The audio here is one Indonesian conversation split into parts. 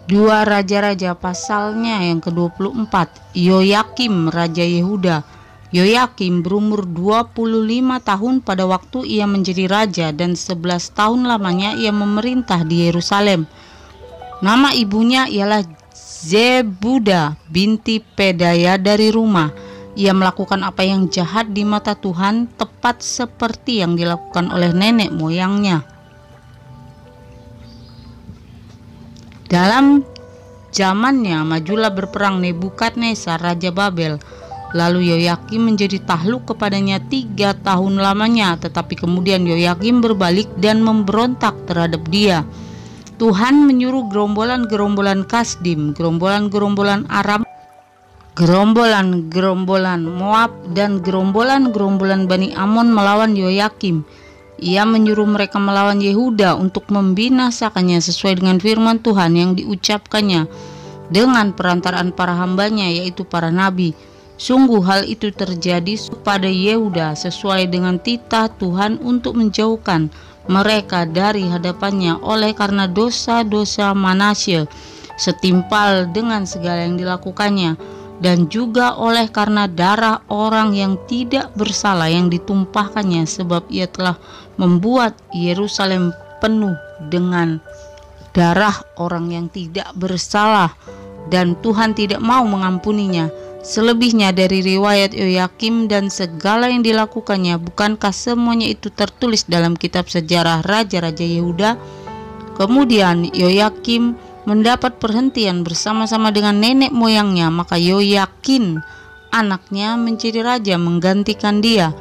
2 Raja-Raja pasalnya yang ke-24. Yoyakim Raja Yehuda. Yoyakim berumur 25 tahun pada waktu ia menjadi raja, dan 11 tahun lamanya ia memerintah di Yerusalem. Nama ibunya ialah Zebuda binti Pedaya dari Rumah. Ia melakukan apa yang jahat di mata Tuhan, tepat seperti yang dilakukan oleh nenek moyangnya. Dalam zamannya majulah berperang Nebukadnezar Raja Babel. Lalu Yoyakim menjadi takluk kepadanya 3 tahun lamanya. Tetapi kemudian Yoyakim berbalik dan memberontak terhadap dia. Tuhan menyuruh gerombolan-gerombolan Kasdim, gerombolan-gerombolan Aram, gerombolan-gerombolan Moab, dan gerombolan-gerombolan Bani Amon melawan Yoyakim. Ia menyuruh mereka melawan Yehuda untuk membinasakannya sesuai dengan firman Tuhan yang diucapkannya dengan perantaraan para hambanya, yaitu para nabi. Sungguh hal itu terjadi pada Yehuda sesuai dengan titah Tuhan untuk menjauhkan mereka dari hadapannya oleh karena dosa-dosa Manasye setimpal dengan segala yang dilakukannya, dan juga oleh karena darah orang yang tidak bersalah yang ditumpahkannya, sebab ia telah membuat Yerusalem penuh dengan darah orang yang tidak bersalah, dan Tuhan tidak mau mengampuninya. Selebihnya dari riwayat Yoyakim dan segala yang dilakukannya, bukankah semuanya itu tertulis dalam kitab sejarah Raja-Raja Yehuda? Kemudian Yoyakim mendapat perhentian bersama-sama dengan nenek moyangnya, maka Yoyakin anaknya menjadi raja menggantikan dia.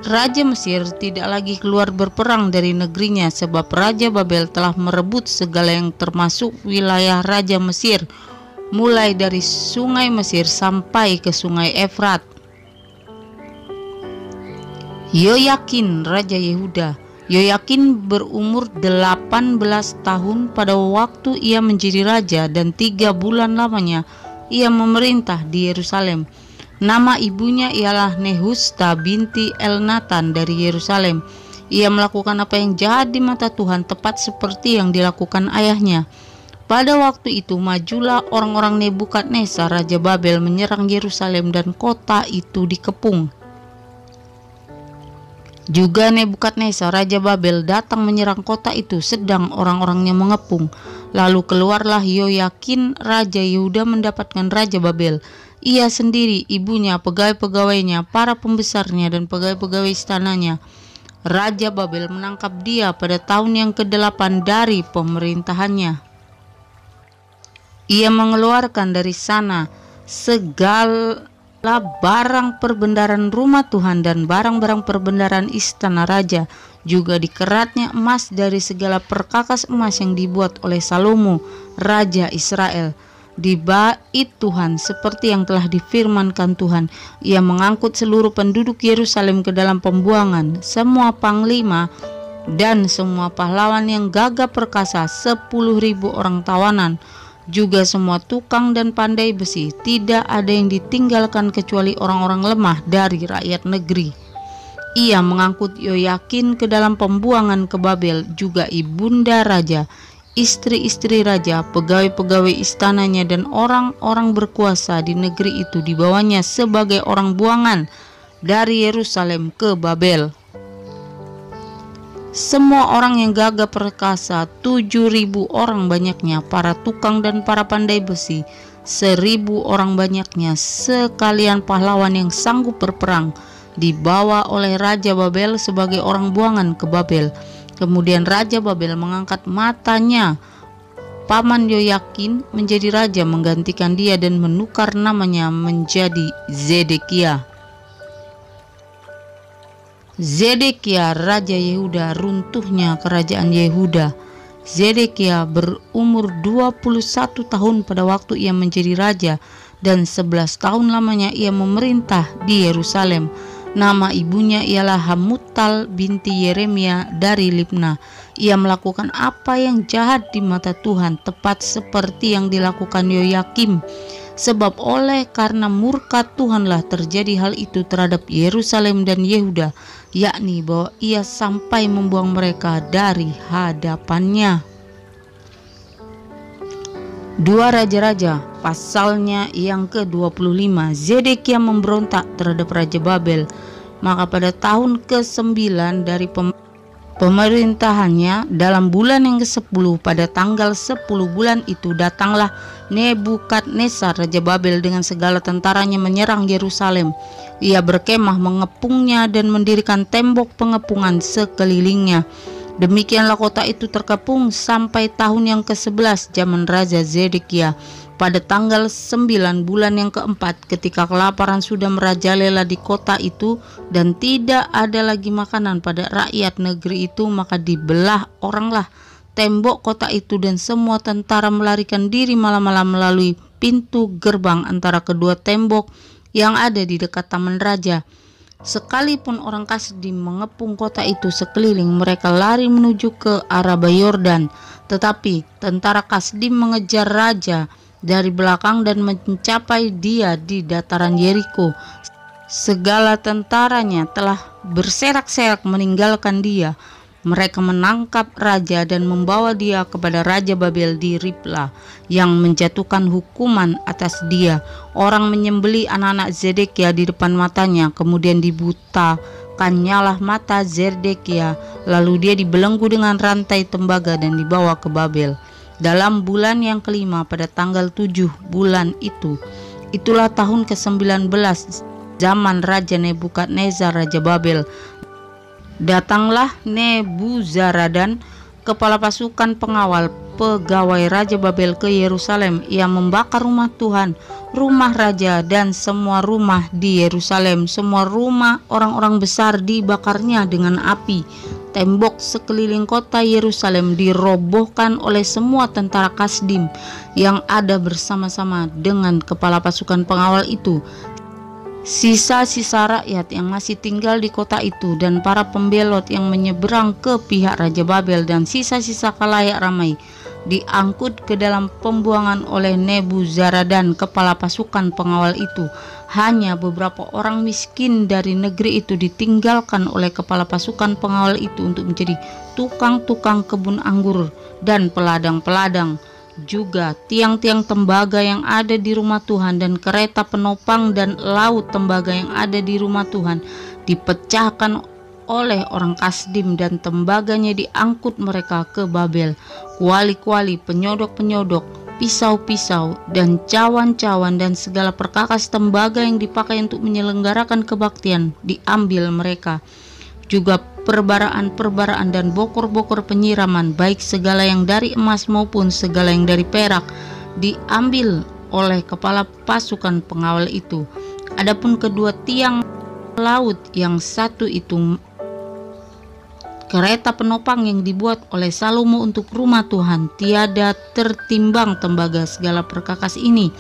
Raja Mesir tidak lagi keluar berperang dari negerinya, sebab Raja Babel telah merebut segala yang termasuk wilayah Raja Mesir, mulai dari sungai Mesir sampai ke sungai Efrat. Yoyakin Raja Yehuda. Yoyakin berumur 18 tahun pada waktu ia menjadi raja, dan 3 bulan lamanya ia memerintah di Yerusalem. Nama ibunya ialah Nehusta binti Elnatan dari Yerusalem. Ia melakukan apa yang jahat di mata Tuhan, tepat seperti yang dilakukan ayahnya. Pada waktu itu majulah orang-orang Nebukadnezar Raja Babel menyerang Yerusalem, dan kota itu dikepung. Juga Nebukadnezar Raja Babel datang menyerang kota itu sedang orang-orangnya mengepung. Lalu keluarlah Yoyakin Raja Yehuda mendapatkan Raja Babel. Ia sendiri, ibunya, pegawai-pegawainya, para pembesarnya, dan pegawai-pegawai istananya. Raja Babel menangkap dia pada tahun yang ke-8 dari pemerintahannya. Ia mengeluarkan dari sana segala barang perbendaharaan rumah Tuhan dan barang-barang perbendaharaan istana raja, juga dikeratnya emas dari segala perkakas emas yang dibuat oleh Salomo Raja Israel di bait Tuhan, seperti yang telah difirmankan Tuhan. Ia mengangkut seluruh penduduk Yerusalem ke dalam pembuangan, semua panglima dan semua pahlawan yang gagah perkasa, 10.000 orang tawanan, juga semua tukang dan pandai besi. Tidak ada yang ditinggalkan kecuali orang-orang lemah dari rakyat negeri. Ia mengangkut Yoyakin ke dalam pembuangan ke Babel, juga ibunda raja, istri-istri raja, pegawai-pegawai istananya, dan orang-orang berkuasa di negeri itu dibawanya sebagai orang buangan dari Yerusalem ke Babel. Semua orang yang gagah perkasa, 7.000 orang banyaknya, para tukang dan para pandai besi, 1.000 orang banyaknya, sekalian pahlawan yang sanggup berperang, dibawa oleh Raja Babel sebagai orang buangan ke Babel. Kemudian Raja Babel mengangkat matanya paman Yoyakin menjadi raja menggantikan dia, dan menukar namanya menjadi Zedekia. Zedekia Raja Yehuda. Runtuhnya kerajaan Yehuda. Zedekia berumur 21 tahun pada waktu ia menjadi raja, dan 11 tahun lamanya ia memerintah di Yerusalem. Nama ibunya ialah Hamutal binti Yeremia dari Libna. Ia melakukan apa yang jahat di mata Tuhan, tepat seperti yang dilakukan Yoyakim. Sebab oleh karena murka Tuhanlah terjadi hal itu terhadap Yerusalem dan Yehuda, yakni bahwa ia sampai membuang mereka dari hadapannya. 2 Raja-Raja pasalnya yang ke-25. Zedekia memberontak terhadap Raja Babel. Maka pada tahun ke-9 dari pemerintahannya, dalam bulan yang ke-10 pada tanggal 10 bulan itu, datanglah Nebukadnezar Raja Babel dengan segala tentaranya menyerang Yerusalem. Ia berkemah mengepungnya dan mendirikan tembok pengepungan sekelilingnya. Demikianlah kota itu terkepung sampai tahun yang ke-11 zaman Raja Zedekia. Pada tanggal 9 bulan yang keempat, ketika kelaparan sudah merajalela di kota itu dan tidak ada lagi makanan pada rakyat negeri itu, maka dibelah oranglah tembok kota itu, dan semua tentara melarikan diri malam-malam melalui pintu gerbang antara kedua tembok yang ada di dekat taman raja. Sekalipun orang Kasdim mengepung kota itu sekeliling, mereka lari menuju ke arah Yordan. Tetapi tentara Kasdim mengejar raja dari belakang dan mencapai dia di dataran Yeriko. Segala tentaranya telah berserak-serak meninggalkan dia. Mereka menangkap raja dan membawa dia kepada Raja Babel di Ribla, yang menjatuhkan hukuman atas dia. Orang menyembeli anak-anak Zedekia di depan matanya, kemudian dibutakannya mata Zedekia, lalu dia dibelenggu dengan rantai tembaga dan dibawa ke Babel. Dalam bulan yang kelima pada tanggal 7 bulan itu, itulah tahun ke-19 zaman Raja Nebukadnezar Raja Babel. Datanglah Nebuzaradan, kepala pasukan pengawal pegawai Raja Babel, ke Yerusalem. Ia membakar rumah Tuhan, rumah raja, dan semua rumah di Yerusalem. Semua rumah orang-orang besar dibakarnya dengan api. Tembok sekeliling kota Yerusalem dirobohkan oleh semua tentara Kasdim yang ada bersama-sama dengan kepala pasukan pengawal itu. Sisa-sisa rakyat yang masih tinggal di kota itu dan para pembelot yang menyeberang ke pihak Raja Babel dan sisa-sisa khalayak ramai diangkut ke dalam pembuangan oleh Nebuzaradan, kepala pasukan pengawal itu. Hanya beberapa orang miskin dari negeri itu ditinggalkan oleh kepala pasukan pengawal itu untuk menjadi tukang-tukang kebun anggur dan peladang-peladang. Juga tiang-tiang tembaga yang ada di rumah Tuhan dan kereta penopang dan laut tembaga yang ada di rumah Tuhan dipecahkan oleh orang Kasdim, dan tembaganya diangkut mereka ke Babel. Kuali-kuali, penyodok-penyodok, pisau-pisau, dan cawan-cawan, dan segala perkakas tembaga yang dipakai untuk menyelenggarakan kebaktian diambil mereka. Juga perbaraan-perbaraan dan bokor-bokor penyiraman, baik segala yang dari emas maupun segala yang dari perak, diambil oleh kepala pasukan pengawal itu. Adapun kedua tiang laut yang satu itu kereta penopang yang dibuat oleh Salomo untuk rumah Tuhan, tiada tertimbang tembaga segala perkakas ini.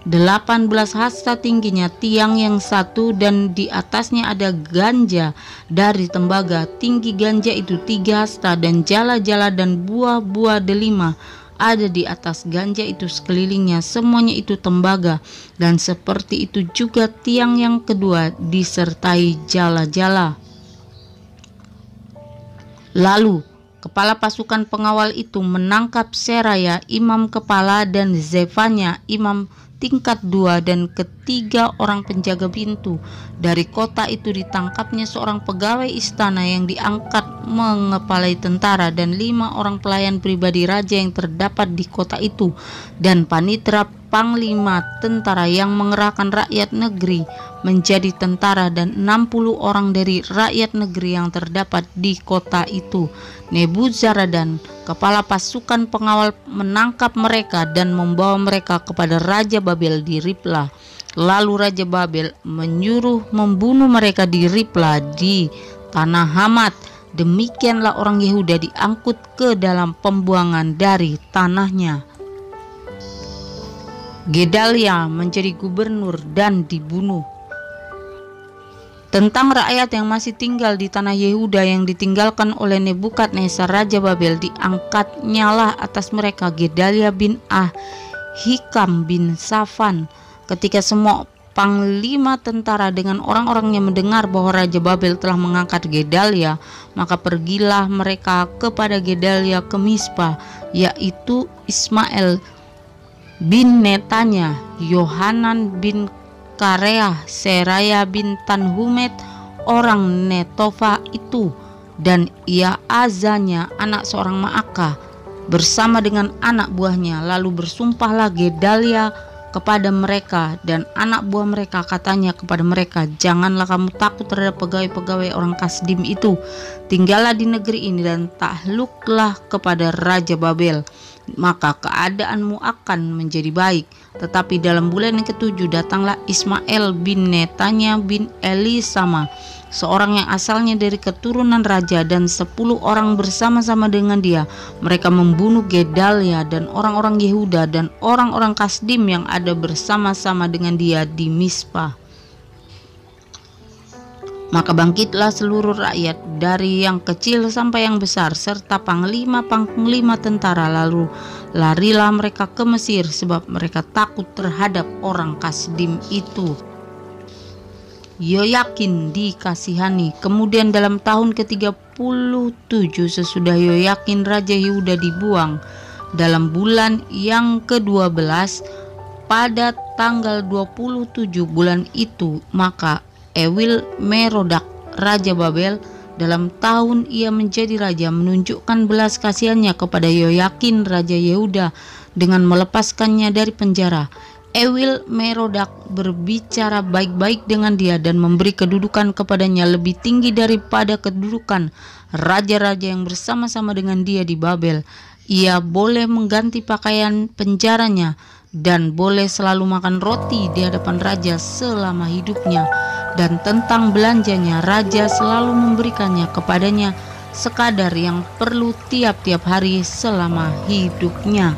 18 hasta tingginya tiang yang satu, dan di atasnya ada ganja dari tembaga. Tinggi ganja itu 3 hasta, dan jala-jala dan buah-buah delima ada di atas ganja itu sekelilingnya. Semuanya itu tembaga, dan seperti itu juga tiang yang kedua disertai jala-jala. Lalu kepala pasukan pengawal itu menangkap Seraya imam kepala dan Zefanya imam tingkat 2 dan ketiga orang penjaga pintu. Dari kota itu ditangkapnya seorang pegawai istana yang diangkat mengepalai tentara, dan 5 orang pelayan pribadi raja yang terdapat di kota itu, dan panitera panglima tentara yang mengerahkan rakyat negeri menjadi tentara, dan 60 orang dari rakyat negeri yang terdapat di kota itu. Nebuzaradan, kepala pasukan pengawal, menangkap mereka dan membawa mereka kepada Raja Babel di Ribla. Lalu Raja Babel menyuruh membunuh mereka di Ribla di tanah Hamat. Demikianlah orang Yehuda diangkut ke dalam pembuangan dari tanahnya. Gedalia menjadi gubernur dan dibunuh. Tentang rakyat yang masih tinggal di tanah Yehuda yang ditinggalkan oleh Nebukadnezar Raja Babel, diangkatnyalah atas mereka Gedalia bin Ahikam bin Safan. Ketika semua panglima tentara dengan orang-orangnya mendengar bahwa Raja Babel telah mengangkat Gedalia, maka pergilah mereka kepada Gedalia ke Mispa, yaitu Ismail bin Netanya, Yohanan bin Kareah, Seraya bin Tanhumet orang Netofa itu, dan Yaazanya anak seorang Maaka bersama dengan anak buahnya. Lalu bersumpahlah Gedalia kepada mereka dan anak buah mereka, katanya kepada mereka, janganlah kamu takut terhadap pegawai-pegawai orang Kasdim itu. Tinggallah di negeri ini dan takluklah kepada Raja Babel, maka keadaanmu akan menjadi baik. Tetapi dalam bulan yang ketujuh datanglah Ismail bin Netanya bin Elisama, seorang yang asalnya dari keturunan raja, dan 10 orang bersama-sama dengan dia. Mereka membunuh Gedalia dan orang-orang Yehuda dan orang-orang Kasdim yang ada bersama-sama dengan dia di Mispa. Maka bangkitlah seluruh rakyat dari yang kecil sampai yang besar serta panglima tentara, lalu larilah mereka ke Mesir sebab mereka takut terhadap orang Kasdim itu. Yoyakin dikasihani. Kemudian dalam tahun ke-37 sesudah Yoyakin Raja Yehuda dibuang, dalam bulan yang ke-12 pada tanggal 27 bulan itu, maka Ewil Merodak Raja Babel dalam tahun ia menjadi raja menunjukkan belas kasihannya kepada Yoyakin Raja Yehuda dengan melepaskannya dari penjara. Ewil Merodak berbicara baik-baik dengan dia dan memberi kedudukan kepadanya lebih tinggi daripada kedudukan raja-raja yang bersama-sama dengan dia di Babel. Ia boleh mengganti pakaian penjaranya dan boleh selalu makan roti di hadapan raja selama hidupnya. Dan tentang belanjanya, raja selalu memberikannya kepadanya sekadar yang perlu tiap-tiap hari selama hidupnya.